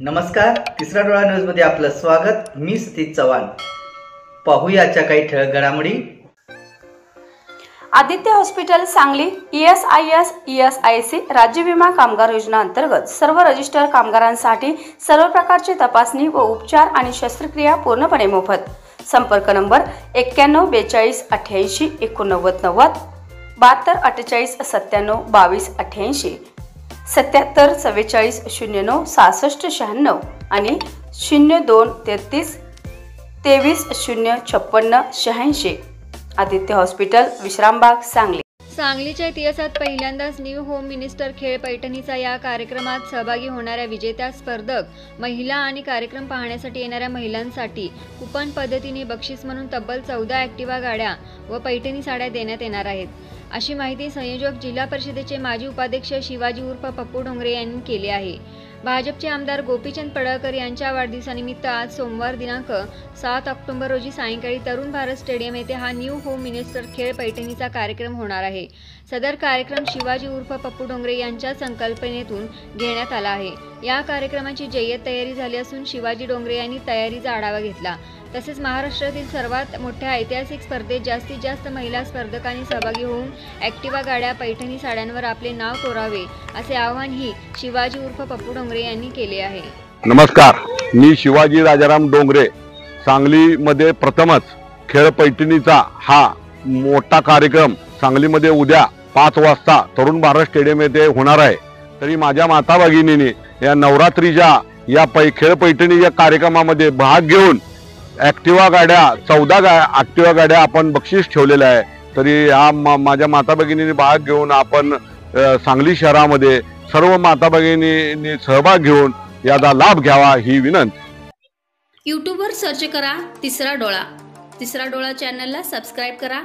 नमस्कार, तिसरा डोळा न्यूज मध्ये आपलं स्वागत। मी सतीश चव्हाण। पाहूया आजच्या काही ठळक घडामोडी। आदित्य हॉस्पिटल सांगली ESIC राज्य विमा कामगार योजना अंतर्गत सर्व रजिस्टर कामगारांसाठी सर्व प्रकारची तपासणी व उपचार आणि शस्त्रक्रिया पूर्णपणे मोफत। संपर्क नंबर 91 42 88 89 90 72 48 97 22 88 77 44 09 66 96 आणि 02 33 23 0 56 86। आदित्य हॉस्पिटल, विश्रामबाग, सांगली। सांगलीच्या इतिहासात पहिल्यांदाच न्यू होम मिनिस्टर खेळ पैठणीचा या कार्यक्रमात सहभागी होणाऱ्या विजेत्या स्पर्धक महिला आणि कार्यक्रम पाहण्यासाठी येणाऱ्या महिलांसाठी कुपन पद्धतीने बक्षीस म्हणून तब्बल 14 ॲक्टिवा गाड्या व पैठणी साड्या देण्यात येणार आहेत, अशी माहिती संयोजक जिल्हा परिषदेचे माजी उपाध्यक्ष शिवाजी उर्फ पप्पू डोंगरे यांनी केली आहे। भाजपचे आमदार गोपीचंद पडळकर यांच्या वाढदिवसानिमित्त आज सोमवार दिनांक 7 ऑक्टोबर रोजी सायंकाळी तरुण भारत स्टेडियम येथे हा न्यू होम मिनिस्टर खेळ पैठणीचा कार्यक्रम होणार आहे। सदर कार्यक्रम शिवाजी उर्फ पप्पू डोंगरे यांच्या संकल्पनेतून घेण्यात आला आहे। या कार्यक्रमाची जय्यत तयारी झाली असून शिवाजी डोंगरे यांनी तयारीचा आढावा घेतला। तसेच महाराष्ट्रातील सर्वात मोठ्या ऐतिहासिक स्पर्धेत जास्तीत जास्त महिला स्पर्धकांनी सहभागी होऊन ॲक्टिवा गाड्या पैठणी साड्यांवर आपले नाव कोरावे असे आवाहनही शिवाजी उर्फ पप्पू डोंगरे यांनी केले आहे। नमस्कार, मी शिवाजी राजाराम डोंगरे। सांगलीमध्ये प्रथमच खेळ पैठणीचा हा मोठा कार्यक्रम सांगलीमध्ये उद्या 5 वाजता तरुण भारत स्टेडियम येथे होणार आहे। तरी माझ्या माता भगिनींनी या नवरात्रीच्या या खेळ पैठणी या कार्यक्रमामध्ये भाग घेऊन ॲक्टिवा गाड्या 14 ॲक्टिवा गाड्या आपण बक्षीस ठेवलेलं आहे। तरी माझ्या माता भगिनींनी भाग घेऊन आपण सांगली शहरामध्ये सर्व माता भगिनींनी सहभाग घेऊन याचा लाभ घ्यावा ही विनंती। यूट्यूबवर सर्च करा तिसरा डोळा। तिसरा डोळा चॅनलला सबस्क्राइब करा